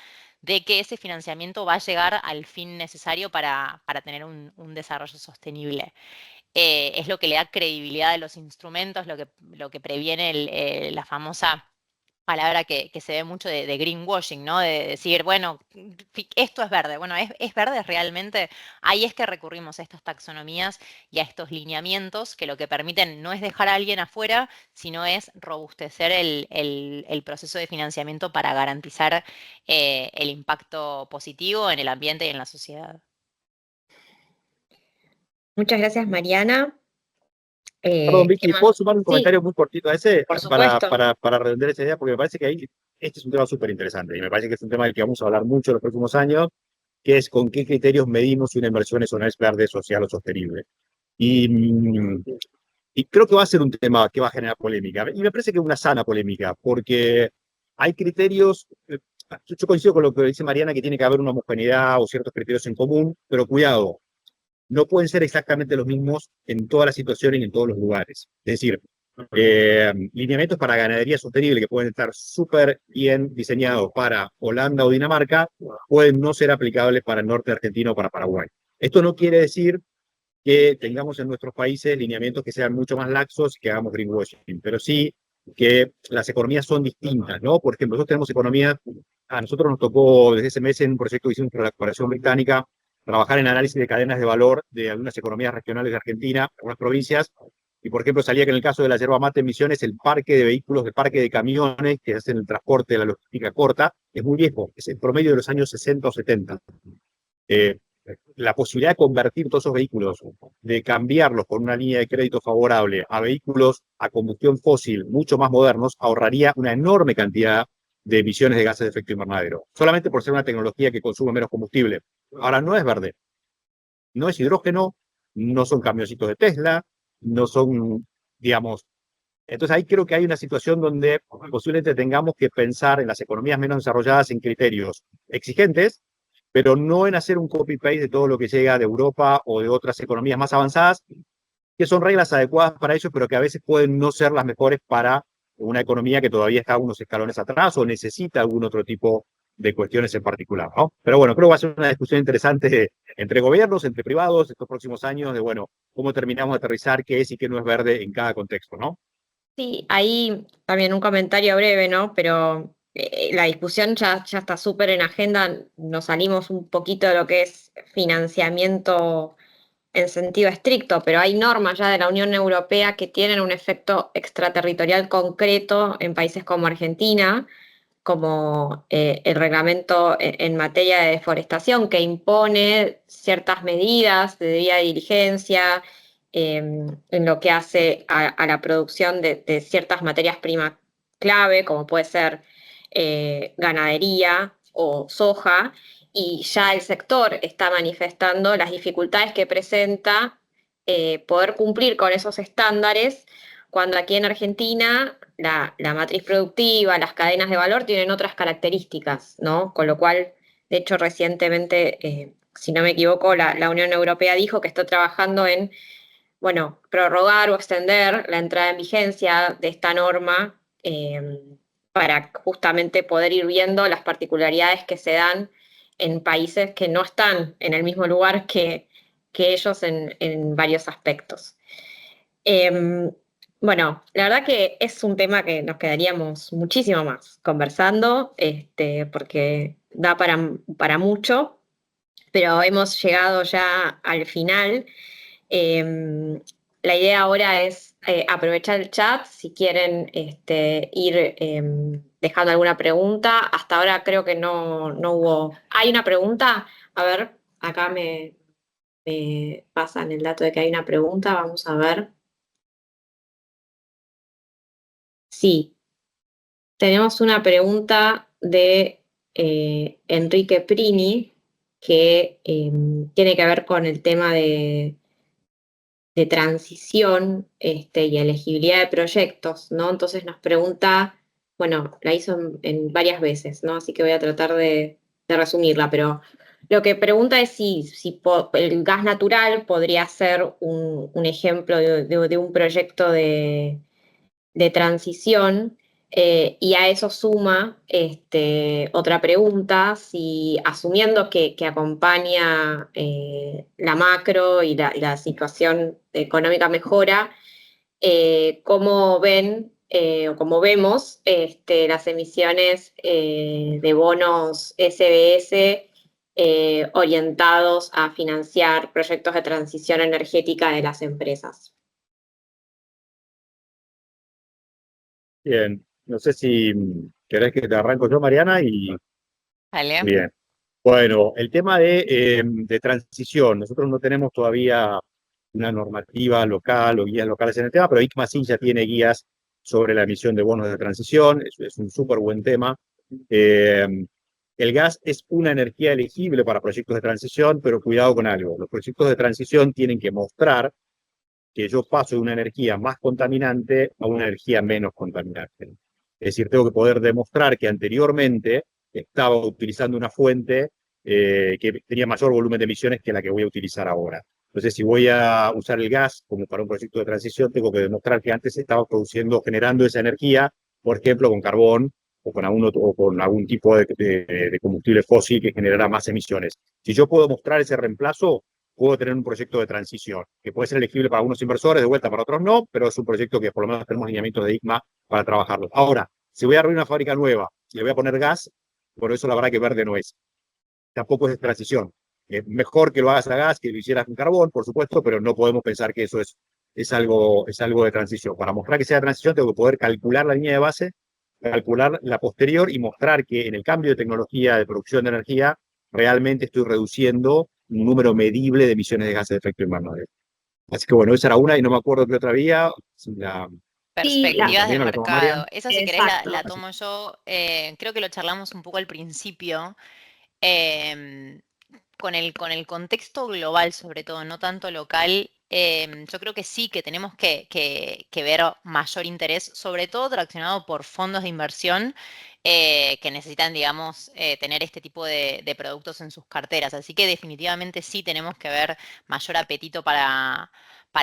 de que ese financiamiento va a llegar al fin necesario para tener un desarrollo sostenible. Es lo que le da credibilidad a los instrumentos, lo que previene la famosa palabra que se ve mucho de greenwashing, ¿no? De decir, bueno, esto es verde. Bueno, ¿es verde realmente? Ahí es que recurrimos a estas taxonomías y a estos lineamientos que lo que permiten no es dejar a alguien afuera, sino es robustecer el proceso de financiamiento para garantizar el impacto positivo en el ambiente y en la sociedad. Muchas gracias, Mariana. Perdón, ¿Qué Vicky, más? ¿puedo sumar un Sí, comentario muy cortito a ese por supuesto. para redondear esa idea? Porque me parece que ahí este es un tema súper interesante y me parece que es un tema del que vamos a hablar mucho en los próximos años, que es con qué criterios medimos si una inversión es o no es verde, social o sostenible. Y, y creo que va a ser un tema que va a generar polémica. Y me parece que es una sana polémica, porque hay criterios, yo coincido con lo que dice Mariana, que tiene que haber una homogeneidad o ciertos criterios en común, pero cuidado, no pueden ser exactamente los mismos en todas las situaciones y en todos los lugares. Es decir, lineamientos para ganadería sostenible que pueden estar súper bien diseñados para Holanda o Dinamarca, pueden no ser aplicables para el norte de Argentina o para Paraguay. Esto no quiere decir que tengamos en nuestros países lineamientos que sean mucho más laxos y que hagamos greenwashing, pero sí que las economías son distintas, ¿no? Por ejemplo, nosotros tenemos economías, a nosotros nos tocó desde ese mes en un proyecto que hicimos para la Cooperación Británica, trabajar en análisis de cadenas de valor de algunas economías regionales de Argentina, algunas provincias, y por ejemplo salía que en el caso de la yerba mate en Misiones, el parque de vehículos, el parque de camiones que hacen el transporte de la logística corta, es muy viejo, es el promedio de los años 60 o 70. Eh, la posibilidad de convertir todos esos vehículos, de cambiarlos con una línea de crédito favorable a vehículos a combustión fósil mucho más modernos, ahorraría una enorme cantidad de emisiones de gases de efecto invernadero, solamente por ser una tecnología que consume menos combustible. Ahora, no es verde, no es hidrógeno, no son camioncitos de Tesla, no son, digamos, entonces ahí creo que hay una situación donde posiblemente tengamos que pensar en las economías menos desarrolladas en criterios exigentes, pero no en hacer un copy-paste de todo lo que llega de Europa o de otras economías más avanzadas, que son reglas adecuadas para ellos, pero que a veces pueden no ser las mejores para una economía que todavía está unos escalones atrás o necesita algún otro tipo de cuestiones en particular, ¿no? Pero bueno, creo que va a ser una discusión interesante entre gobiernos, entre privados, estos próximos años, de, bueno, cómo terminamos de aterrizar qué es y qué no es verde en cada contexto, ¿no? Sí, ahí también un comentario breve, ¿no? Pero la discusión ya está súper en agenda, nos salimos un poquito de lo que es financiamiento en sentido estricto, pero hay normas ya de la Unión Europea que tienen un efecto extraterritorial concreto en países como Argentina, como el reglamento en materia de deforestación, que impone ciertas medidas de debida diligencia en lo que hace a la producción de ciertas materias primas clave, como puede ser ganadería o soja, y ya el sector está manifestando las dificultades que presenta poder cumplir con esos estándares cuando aquí en Argentina la matriz productiva, las cadenas de valor tienen otras características, ¿no? Con lo cual, de hecho, recientemente, si no me equivoco, la Unión Europea dijo que está trabajando en, bueno, prorrogar o extender la entrada en vigencia de esta norma para justamente poder ir viendo las particularidades que se dan en países que no están en el mismo lugar que ellos en varios aspectos. Eh, bueno, la verdad que es un tema que nos quedaríamos muchísimo más conversando, porque da para mucho, pero hemos llegado ya al final. Eh, la idea ahora es aprovechar el chat si quieren ir dejando alguna pregunta. Hasta ahora creo que no hubo. ¿Hay una pregunta? A ver, acá me pasan el dato de que hay una pregunta. Vamos a ver. Sí, tenemos una pregunta de Enrique Prini que tiene que ver con el tema de transición y elegibilidad de proyectos, ¿no? Entonces nos pregunta, bueno, la hizo en varias veces, ¿no? Así que voy a tratar de resumirla, pero lo que pregunta es si el gas natural podría ser un ejemplo de un proyecto de transición. Y a eso suma otra pregunta, si asumiendo que acompaña la macro y la situación económica mejora, ¿cómo ven o cómo vemos las emisiones de bonos SBS orientados a financiar proyectos de transición energética de las empresas? Bien, no sé si querés que te arranco yo, Mariana, y Vale. bien. Bueno, el tema de transición, nosotros no tenemos todavía una normativa local o guías locales en el tema, pero ICMA sí ya tiene guías sobre la emisión de bonos de transición, es un súper buen tema. Eh, el gas es una energía elegible para proyectos de transición, pero cuidado con algo, los proyectos de transición tienen que mostrar que yo paso de una energía más contaminante a una energía menos contaminante. Es decir, tengo que poder demostrar que anteriormente estaba utilizando una fuente que tenía mayor volumen de emisiones que la que voy a utilizar ahora. Entonces, si voy a usar el gas como para un proyecto de transición, tengo que demostrar que antes estaba produciendo, generando esa energía, por ejemplo, con carbón o con algún tipo de combustible fósil que generará más emisiones. Si yo puedo mostrar ese reemplazo, puedo tener un proyecto de transición, que puede ser elegible para algunos inversores, de vuelta para otros no, pero es un proyecto que por lo menos tenemos lineamientos de ICMA para trabajarlo. Ahora, si voy a abrir una fábrica nueva y le voy a poner gas, por eso la verdad que verde no es. Tampoco es de transición. Es mejor que lo hagas a gas que lo hicieras con carbón, por supuesto, pero no podemos pensar que eso es algo de transición. Para mostrar que sea de transición, tengo que poder calcular la línea de base, calcular la posterior y mostrar que en el cambio de tecnología de producción de energía realmente estoy reduciendo un número medible de emisiones de gases de efecto invernadero. Así que bueno, esa era una y no me acuerdo qué otra vía. La, Sí, Bueno, Perspectivas de también lo toma María. mercado. Esa, si querés, la exacto. Así. tomo yo. Creo que lo charlamos un poco al principio. em, con el contexto global, sobre todo, no tanto local, yo creo que sí que tenemos que ver mayor interés, sobre todo traccionado por fondos de inversión que necesitan, digamos, tener este tipo de productos en sus carteras. Así que definitivamente sí tenemos que ver mayor apetito para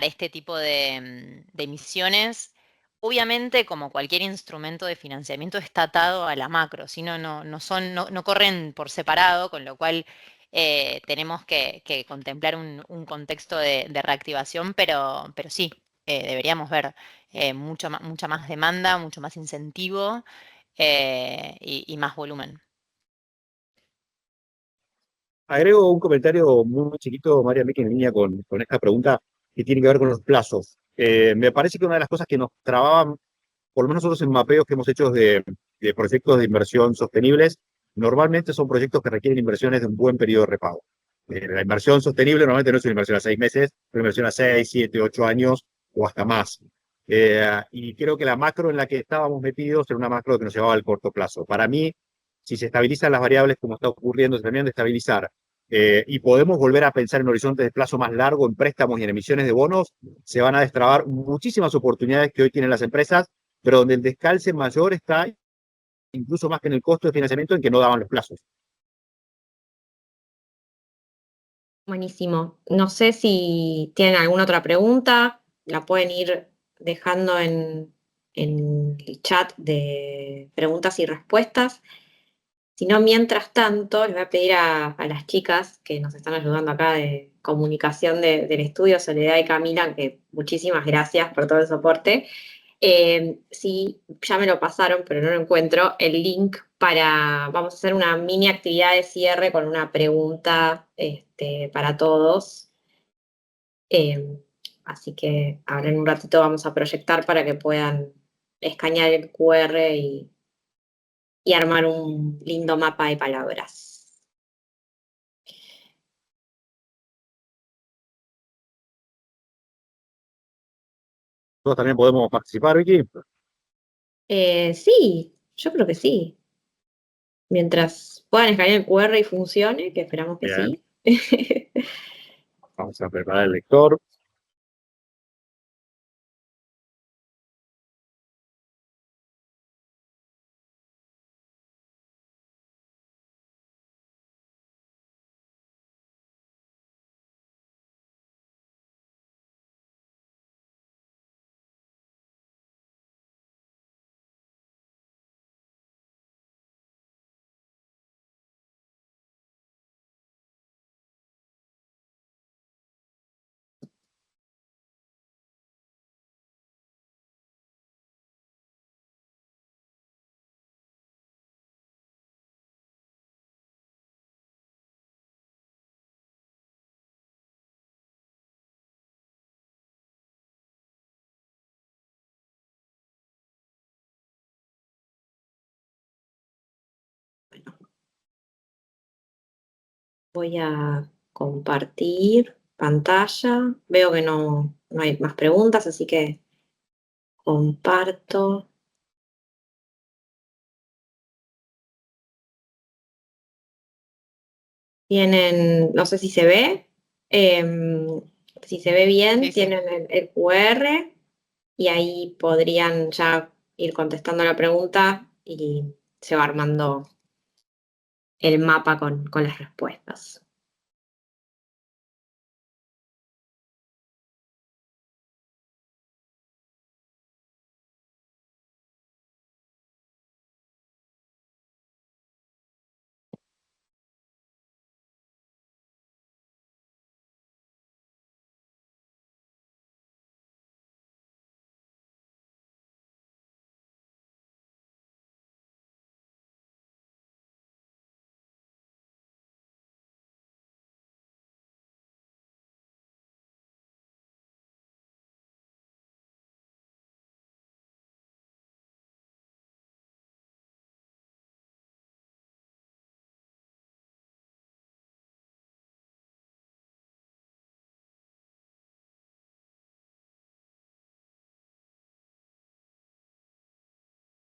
este tipo de emisiones. Obviamente, como cualquier instrumento de financiamiento, está atado a la macro, si no, no corren por separado, con lo cual tenemos que contemplar un contexto de reactivación, pero sí, deberíamos ver mucha más demanda, mucho más incentivo y más volumen. Agrego un comentario muy chiquito, María, Miki, en línea con esta pregunta que tiene que ver con los plazos. Me parece que una de las cosas que nos trababan, por lo menos nosotros en mapeos que hemos hecho de proyectos de inversión sostenibles, normalmente son proyectos que requieren inversiones de un buen periodo de repago. La inversión sostenible normalmente no es una inversión a 6 meses, es una inversión a 6, 7, 8 años o hasta más. Y creo que la macro en la que estábamos metidos era una macro que nos llevaba al corto plazo. Para mí, si se estabilizan las variables como está ocurriendo, se terminan de estabilizar y podemos volver a pensar en horizontes de plazo más largo, en préstamos y en emisiones de bonos, se van a destrabar muchísimas oportunidades que hoy tienen las empresas, pero donde el descalce mayor está, incluso más que en el costo de financiamiento, en que no daban los plazos. Buenísimo. No sé si tienen alguna otra pregunta, la pueden ir dejando en el chat de preguntas y respuestas. Si no, mientras tanto, les voy a pedir a las chicas que nos están ayudando acá de comunicación del estudio, Soledad y Camila, que muchísimas gracias por todo el soporte. Sí, ya me lo pasaron, pero no lo encuentro, el link vamos a hacer una mini actividad de cierre con una pregunta para todos. Eh, Así que ahora en un ratito vamos a proyectar para que puedan escanear el QR y armar un lindo mapa de palabras. Nosotros también podemos participar, Vicky. Sí, yo creo que sí. Mientras puedan escanear el QR y funcione, que esperamos que Bien, sí. vamos a preparar el lector. Voy a compartir pantalla. Veo que no hay más preguntas, así que comparto. Tienen, no sé si se ve, si se ve bien, Sí, sí. tienen el QR y ahí podrían ya ir contestando la pregunta y se va armando el mapa con las respuestas.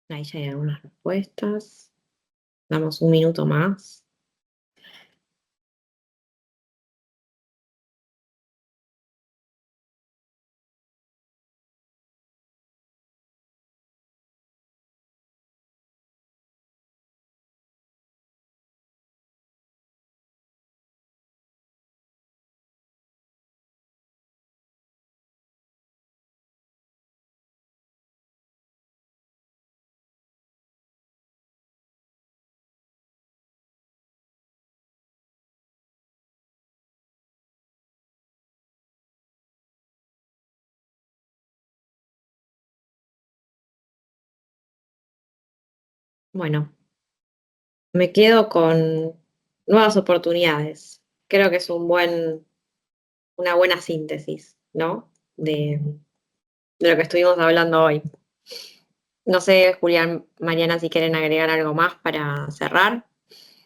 Ahí ya hay algunas respuestas. Damos un minuto más. Bueno, me quedo con nuevas oportunidades. Creo que es una buena síntesis, ¿no? De lo que estuvimos hablando hoy. No sé, Julián, Mariana, si quieren agregar algo más para cerrar.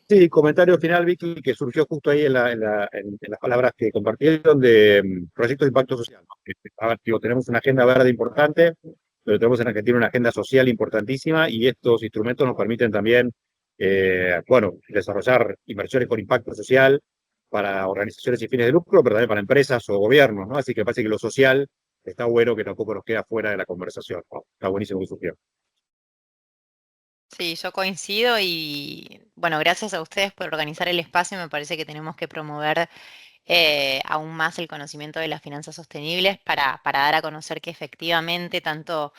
Sí, comentario final, Vicky, que surgió justo ahí en las palabras que compartieron de proyectos de impacto social, ¿no? A ver, digo, tenemos una agenda verde importante, pero tenemos en Argentina una agenda social importantísima y estos instrumentos nos permiten también, bueno, desarrollar inversiones con impacto social para organizaciones sin fines de lucro, pero también para empresas o gobiernos, ¿no? Así que me parece que lo social está bueno, que tampoco nos queda fuera de la conversación, ¿no? Está buenísimo que surgió. Sí, yo coincido y bueno, gracias a ustedes por organizar el espacio. Me parece que tenemos que promover aún más el conocimiento de las finanzas sostenibles para dar a conocer que efectivamente, tanto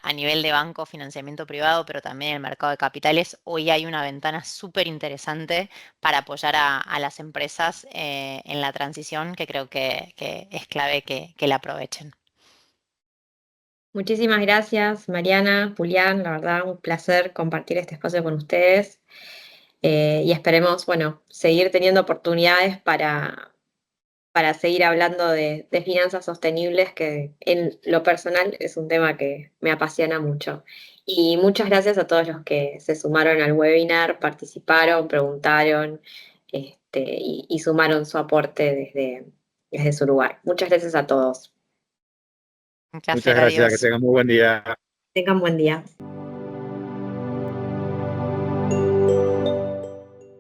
a nivel de banco, financiamiento privado, pero también en el mercado de capitales, hoy hay una ventana súper interesante para apoyar a las empresas en la transición, que creo que es clave que la aprovechen. Muchísimas gracias, Mariana, Julián, la verdad, un placer compartir este espacio con ustedes. Y esperemos, bueno, seguir teniendo oportunidades para seguir hablando de finanzas sostenibles, que en lo personal es un tema que me apasiona mucho. Y muchas gracias a todos los que se sumaron al webinar, participaron, preguntaron, y sumaron su aporte desde su lugar. Muchas gracias a todos. Un Muchas placer, gracias, que adiós. tengan muy buen día. Tengan buen día.